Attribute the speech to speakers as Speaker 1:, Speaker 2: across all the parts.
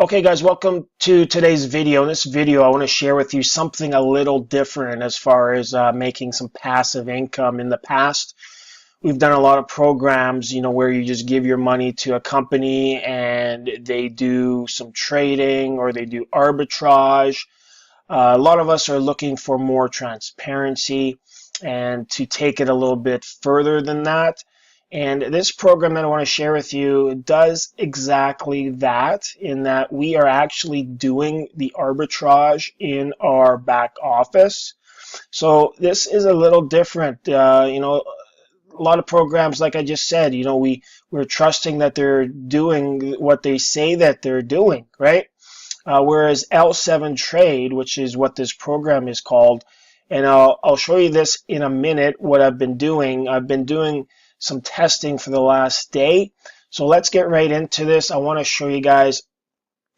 Speaker 1: Okay guys, welcome to today's video. In this video, I want to share with you something a little different as far as making some passive income. In the past, we've done a lot of programs, where you just give your money to a company and they do some trading or they do arbitrage. A lot of us are looking for more transparency and to take it a little bit further than that. And this program that I want to share with you does exactly that, in that we are actually doing the arbitrage in our back office. So this is a little different. A lot of programs, like I just said, we're trusting that they're doing what they say that they're doing, right? Whereas L7 Trade, which is what this program is called, and I'll show you this in a minute, what I've been doing. I've been doing some testing for the last day. So let's get right into this. I want to show you guys,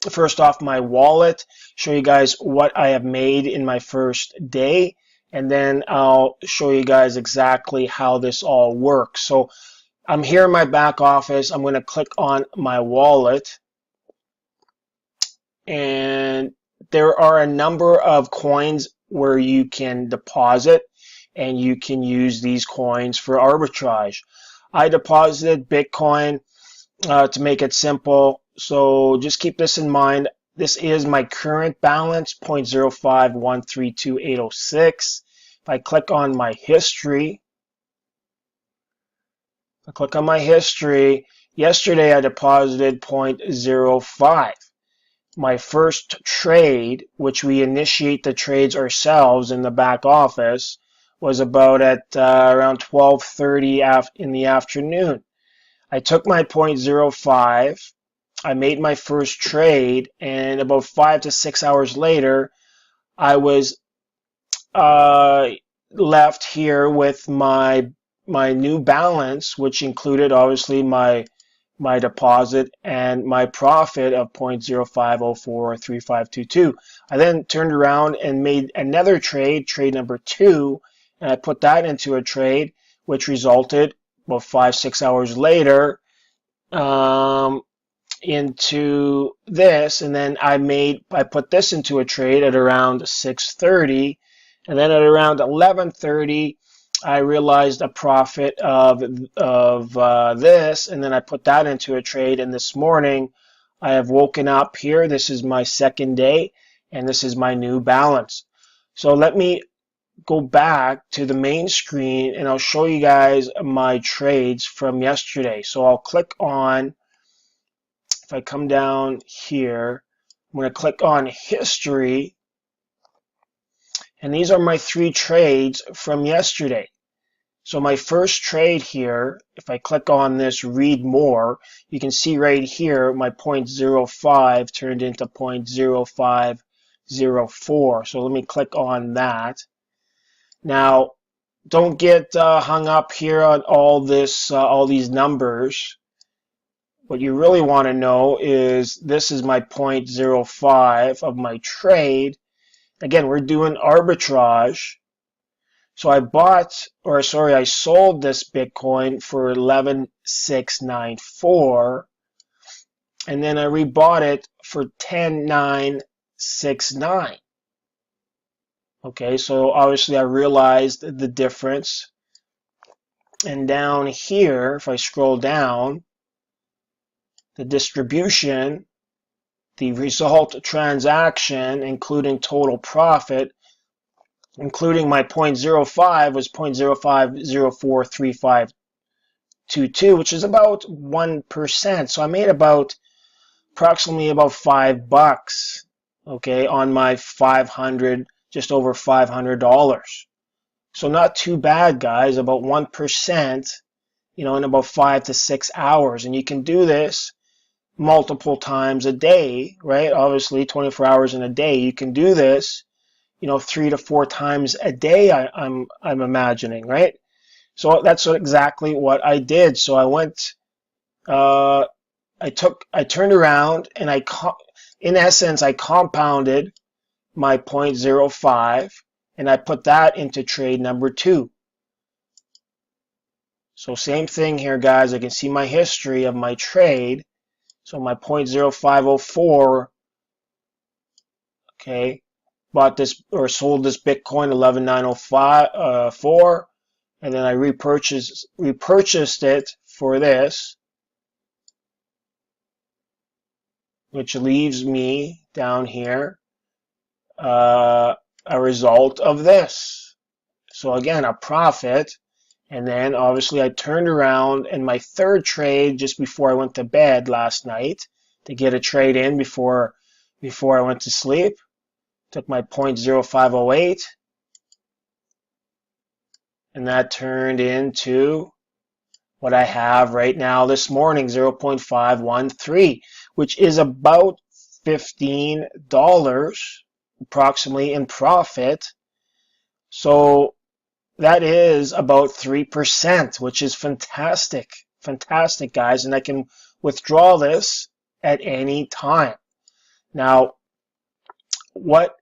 Speaker 1: first off, my wallet, show you guys what I have made in my first day, and then I'll show you guys exactly how this all works. So I'm here in my back office. I'm going to click on my wallet. And there are a number of coins where you can deposit, and you can use these coins for arbitrage. I deposited Bitcoin to make it simple, so just keep this in mind. This is my current balance, 0.05132.806. If I click on my history, yesterday I deposited 0.05. My first trade, which we initiate the trades ourselves in the back office, was about at around 12:30 in the afternoon. I took my 0.05, I made my first trade, and about 5 to 6 hours later, I was left here with my new balance, which included obviously my deposit and my profit of 0.05043522. I then turned around and made another trade number 2, and I put that into a trade, which resulted about 5-6 hours later into this, and then I put this into a trade at around 6:30, and then at around 11:30 I realized a profit of this, and then I put that into a trade. And this morning I have woken up here. This is my second day, and this is my new balance. So let me go back to the main screen, and I'll show you guys my trades from yesterday. So I'll click on, if I come down here, I'm going to click on history. And these are my 3 trades from yesterday. So my first trade here, if I click on this read more, you can see right here my 0.05 turned into 0.0504. So let me click on that. Now, don't get hung up here on all these numbers. What you really want to know is this is my 0.05 of my trade. Again, we're doing arbitrage. So I sold this Bitcoin for 11,694, and then I rebought it for 10,969. Okay, so obviously I realized the difference. And down here, if I scroll down, the distribution, the result transaction, including total profit, including my 0.05, was 0.05043522, which is about 1%. So I made approximately about $5, okay, on my just over $500. So not too bad, guys, about 1%, in about 5 to 6 hours. And you can do this multiple times a day, right? Obviously 24 hours in a day. You can do this 3 to 4 times a day, I'm imagining, right? So that's exactly what I did. So I went, I turned around, and in essence, I compounded my 0.05, and I put that into trade number 2. So same thing here, guys. I can see my history of my trade. So my 0.0504, okay, bought this or sold this Bitcoin 11,904, and then I repurchased it for this, which leaves me down here a result of this. So again, a profit. And then obviously I turned around, and my third trade just before I went to bed last night to get a trade in before I went to sleep, took my 0.0508, and that turned into what I have right now this morning, 0.513, which is about $15 approximately in profit. So that is about 3%, which is fantastic. Fantastic, guys. And I can withdraw this at any time. Now, what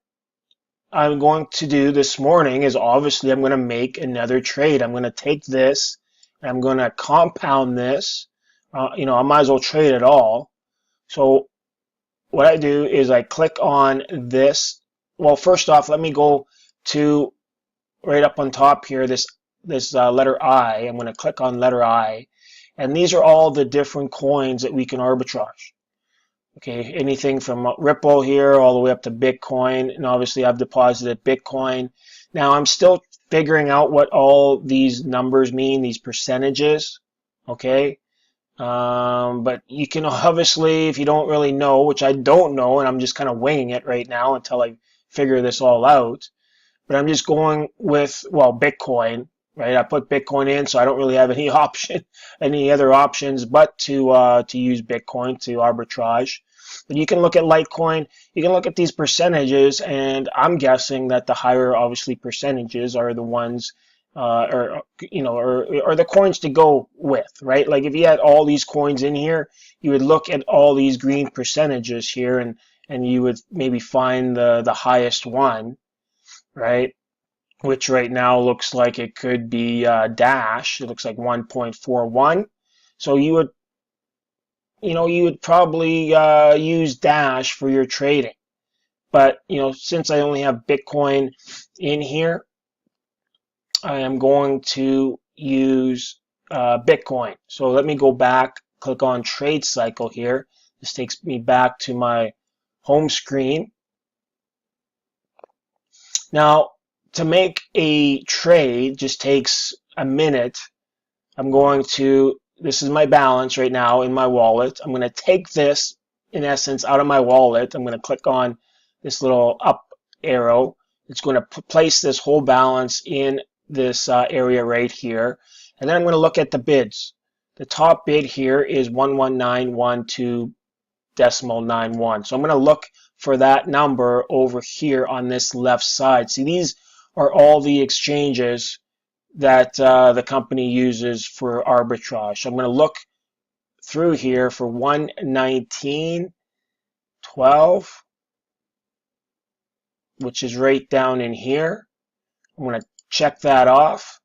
Speaker 1: I'm going to do this morning is obviously I'm going to make another trade. I'm going to take this and I'm going to compound this. I might as well trade it all. So what I do is I click on this. Well, first off, let me go to right up on top here, this letter I. I'm going to click on letter I, and these are all the different coins that we can arbitrage. Okay, anything from Ripple here all the way up to Bitcoin, and obviously I've deposited Bitcoin. Now I'm still figuring out what all these numbers mean, these percentages. Okay, but you can obviously, if you don't really know, which I don't know, and I'm just kind of winging it right now until I figure this all out. But I'm just going with, well, Bitcoin, right? I put Bitcoin in, so I don't really have any other options but to use Bitcoin to arbitrage. But you can look at Litecoin, you can look at these percentages, and I'm guessing that the higher, obviously, percentages are the ones, or the coins to go with, right? Like if you had all these coins in here, you would look at all these green percentages here, and you would maybe find the highest one, right? Which right now looks like it could be Dash. It looks like 1.41. So you would probably use Dash for your trading. But since I only have Bitcoin in here, I am going to use Bitcoin. So let me go back, click on Trade Cycle here. This takes me back to my home screen. Now, to make a trade just takes a minute. This is my balance right now in my wallet. I'm going to take this, in essence, out of my wallet. I'm going to click on this little up arrow. It's going to place this whole balance in this area right here. And then I'm going to look at the bids. The top bid here is 11912.91. So I'm going to look for that number over here on this left side. See, these are all the exchanges that the company uses for arbitrage. I'm going to look through here for 119.12, which is right down in here. I'm going to check that off.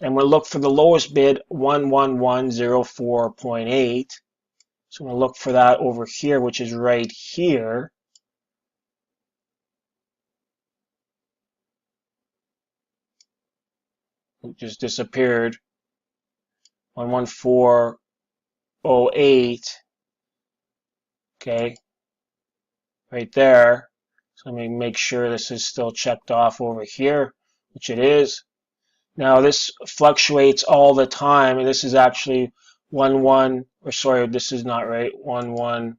Speaker 1: And we'll look for the lowest bid, 11104.8. So I'm going to look for that over here, which is right here. It just disappeared. 11408. Okay, right there. So let me make sure this is still checked off over here, which it is. Now this fluctuates all the time, and this is actually this is not right. 11.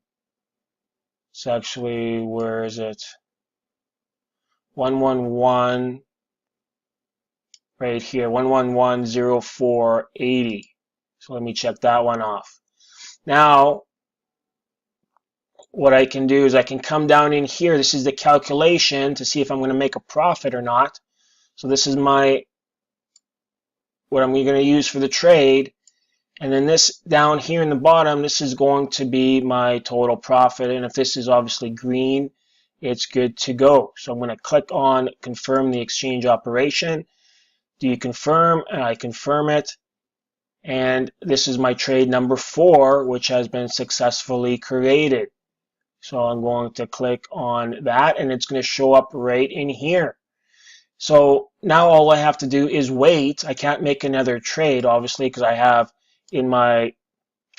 Speaker 1: It's actually, where is it? 111. Right here, 11104.80. So let me check that one off. Now, what I can do is I can come down in here. This is the calculation to see if I'm going to make a profit or not. So this is what I'm going to use for the trade. And then this down here in the bottom, this is going to be my total profit. And if this is obviously green, it's good to go. So I'm going to click on confirm the exchange operation. Do you confirm? And I confirm it. And this is my trade number 4, which has been successfully created. So I'm going to click on that, and it's going to show up right in here. So now all I have to do is wait. I can't make another trade, obviously, because I have in my,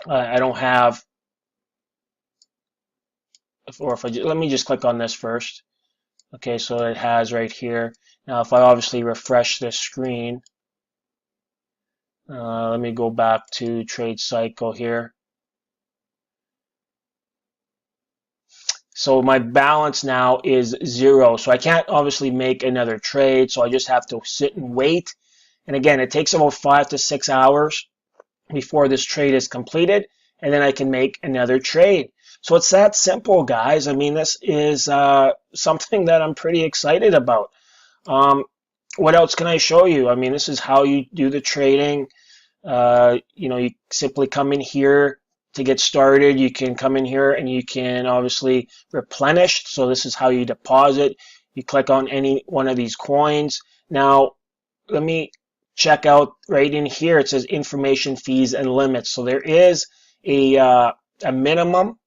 Speaker 1: I don't have, or if I, let me just click on this first. Okay, so it has right here. Now if I obviously refresh this screen, let me go back to trade cycle here. So my balance now is 0. So I can't obviously make another trade. So I just have to sit and wait. And again, it takes about 5 to 6 hours before this trade is completed. And then I can make another trade. So it's that simple, guys. I mean, this is something that I'm pretty excited about. What else can I show you? I mean, this is how you do the trading. You simply come in here to get started. You can come in here and you can obviously replenish. So this is how you deposit. You click on any one of these coins. Now, let me check out right in here. It says information, fees, and limits. So there is a minimum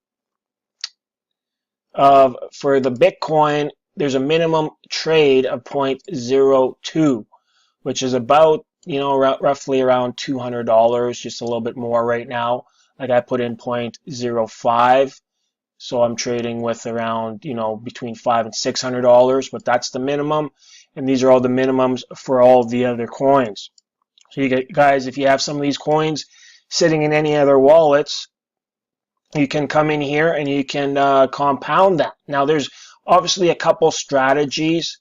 Speaker 1: for the Bitcoin. There's a minimum trade of 0.02, which is about, roughly around $200, just a little bit more right now. Like I put in 0.05, so I'm trading with around, between $500 and $600, but that's the minimum. And these are all the minimums for all the other coins. So you guys, if you have some of these coins sitting in any other wallets, you can come in here and you can compound that. Now there's obviously a couple strategies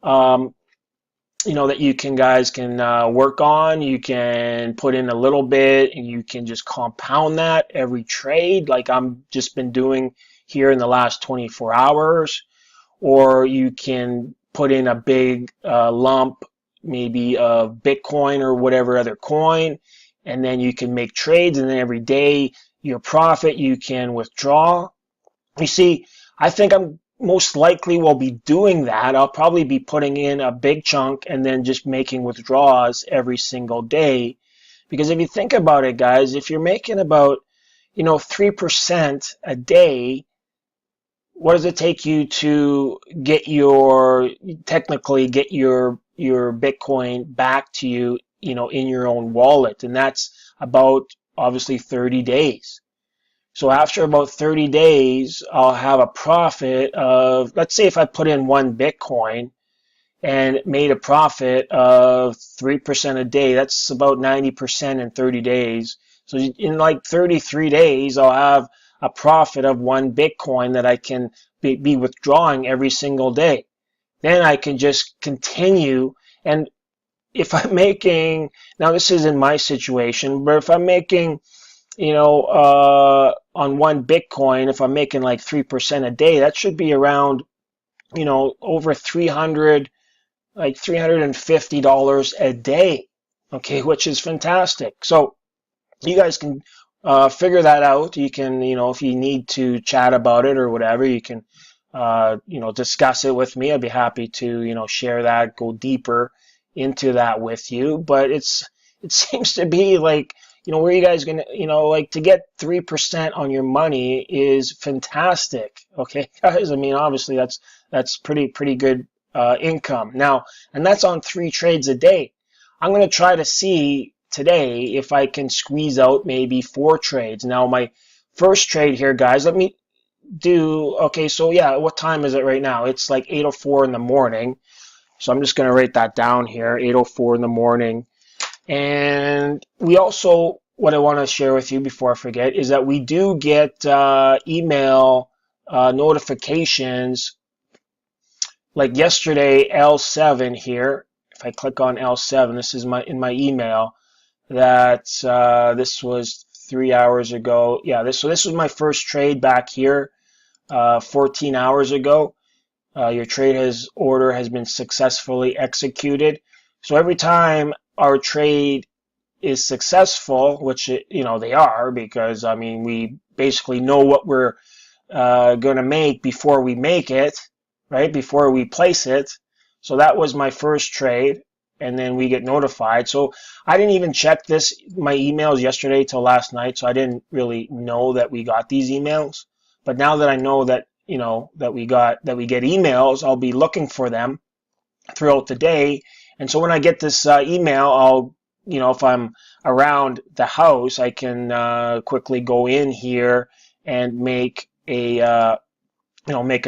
Speaker 1: that you guys can work on. You can put in a little bit and you can just compound that every trade, like I'm just been doing here in the last 24 hours. Or you can put in a big lump, maybe of Bitcoin or whatever other coin, and then you can make trades, and then every day your profit you can withdraw. You see, I think I'm most likely will be doing that. I'll probably be putting in a big chunk and then just making withdrawals every single day. Because if you think about it, guys, if you're making about 3% a day, what does it take you to technically get your Bitcoin back to you, in your own wallet? And that's about obviously 30 days. So after about 30 days, I'll have a profit of, let's say if I put in 1 Bitcoin and made a profit of 3% a day, that's about 90% in 30 days. So in like 33 days, I'll have a profit of 1 Bitcoin that I can be withdrawing every single day. Then I can just continue. And if I'm making, now this is in my situation, but if I'm making, on 1 Bitcoin, if I'm making like 3% a day, that should be around, over $350 a day. Okay, which is fantastic. So you guys can figure that out. You can, if you need to chat about it or whatever, you can, discuss it with me. I'd be happy to, share that, go deeper into that with you. But it seems to be like, where you guys gonna, like to get 3% on your money is fantastic. Okay, guys. I mean, obviously that's pretty good income now, and that's on 3 trades a day. I'm gonna try to see today if I can squeeze out maybe 4 trades. Now my first trade here, guys, let me do, okay, so yeah, what time is it right now? It's like 8:04 in the morning. So I'm just going to write that down here, 8:04 in the morning. And we also, what I want to share with you before I forget, is that we do get email notifications. Like yesterday, L7 here, if I click on L7, this is in my email, that this was 3 hours ago. Yeah, this was my first trade back here 14 hours ago. Your trade order has been successfully executed. So every time our trade is successful, which they are, because I mean we basically know what we're going to make before we make it, right? Before we place it. So that was my first trade, and then we get notified. So I didn't even check my emails yesterday till last night, so I didn't really know that we got these emails. But now that I know that, that we get emails, I'll be looking for them throughout the day. And so when I get this email, I'll, if I'm around the house, I can quickly go in here and make a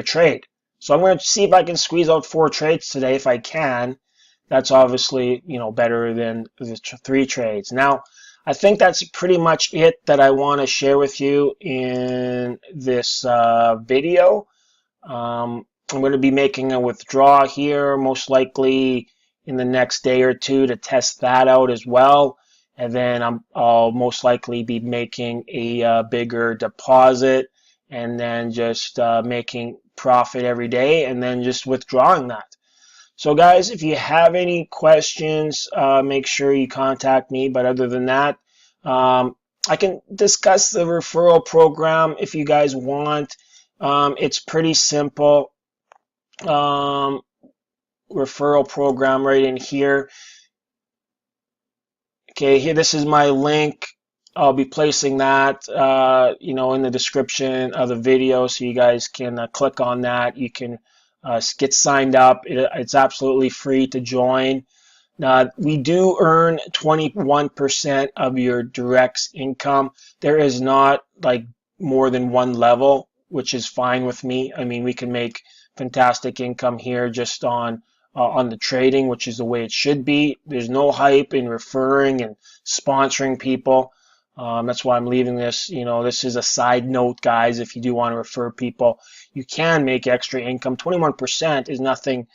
Speaker 1: trade. So I'm going to see if I can squeeze out 4 trades today. If I can, that's obviously, better than the 3 trades. Now, I think that's pretty much it that I want to share with you in this video. I'm going to be making a withdrawal here, most likely in the next day or two, to test that out as well. And then I'll most likely be making a bigger deposit, and then just making profit every day, and then just withdrawing that. So guys, if you have any questions, make sure you contact me. But other than that, I can discuss the referral program if you guys want. It's pretty simple. Referral program right in here. Okay, here, this is my link. I'll be placing that, in the description of the video, so you guys can click on that. You can get signed up. It's absolutely free to join. We do earn 21% of your direct income. There is not like more than one level, which is fine with me. I mean, we can make fantastic income here just on the trading, which is the way it should be. There's no hype in referring and sponsoring people. That's why I'm leaving this. This is a side note, guys. If you do want to refer people, you can make extra income. 21% is nothing,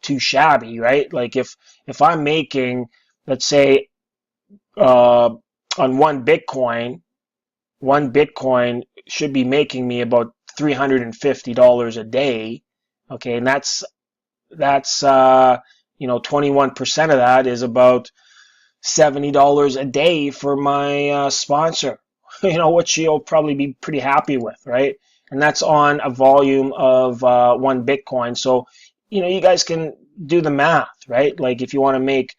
Speaker 1: too shabby, right? Like if I'm making, let's say, on one Bitcoin should be making me about $350 a day. Okay, and that's 21% of that is about $70 a day for my sponsor, which you'll probably be pretty happy with, right? And that's on a volume of 1 Bitcoin. So, you guys can do the math, right? Like if you want to make,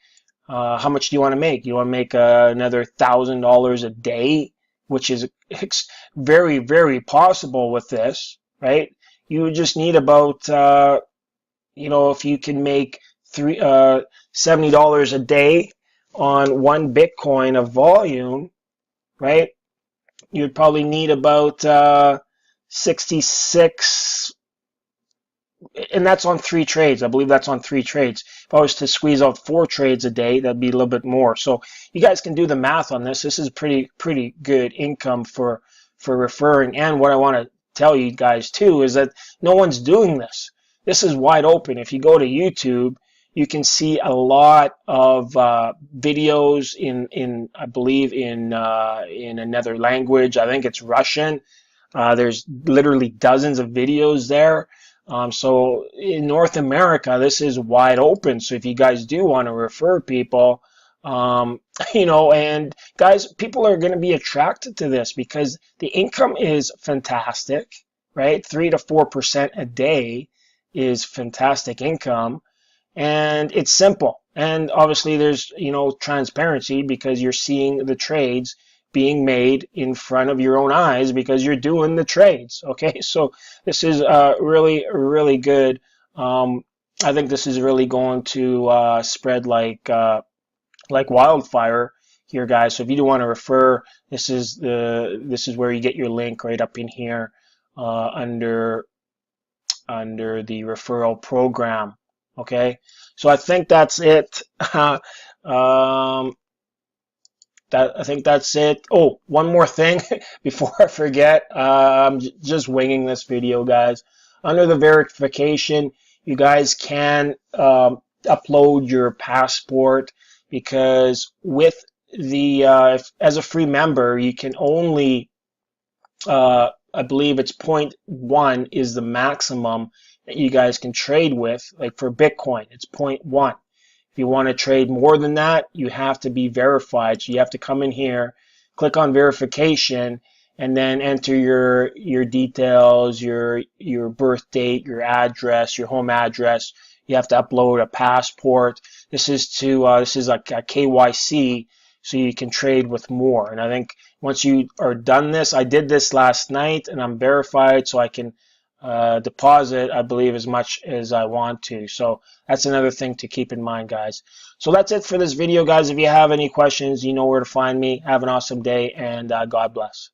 Speaker 1: how much do you want to make? You want to make another $1,000 a day, which is very, very possible with this, right? You just need about, if you can make $70 a day on 1 Bitcoin of volume, right? You'd probably need about 66, and that's on 3 trades. I believe that's on 3 trades. If I was to squeeze out 4 trades a day, that'd be a little bit more. So you guys can do the math on this. This is pretty good income for referring. And what I want to tell you guys too is that no one's doing this. This is wide open. If you go to YouTube, you can see a lot of videos in I believe in another language. I think it's Russian. There's literally dozens of videos there. So in North America, this is wide open. So if you guys do want to refer people, and guys, people are going to be attracted to this because the income is fantastic, right? 3 to 4% a day is fantastic income. And it's simple. And obviously there's, transparency because you're seeing the trades being made in front of your own eyes because you're doing the trades. Okay, so this is really, really good. I think this is really going to spread like wildfire here, guys. So if you do want to refer, this is where you get your link right up in here under the referral program. Okay, so I think that's it. I think that's it. Oh, one more thing before I forget. I'm just winging this video, guys. Under the verification, you guys can upload your passport because with the as a free member, you can only I believe it's 0.1 is the maximum that you guys can trade with. Like for Bitcoin, it's 0.1. If you want to trade more than that, you have to be verified. So you have to come in here, click on verification, and then enter your details, your birth date, your address, your home address. You have to upload a passport. This is like a KYC, so you can trade with more. And I think once you are done this, I did this last night, and I'm verified, so I can deposit, I believe, as much as I want to. So that's another thing to keep in mind, guys. So that's it for this video, guys. If you have any questions, you know where to find me. Have an awesome day, and God bless.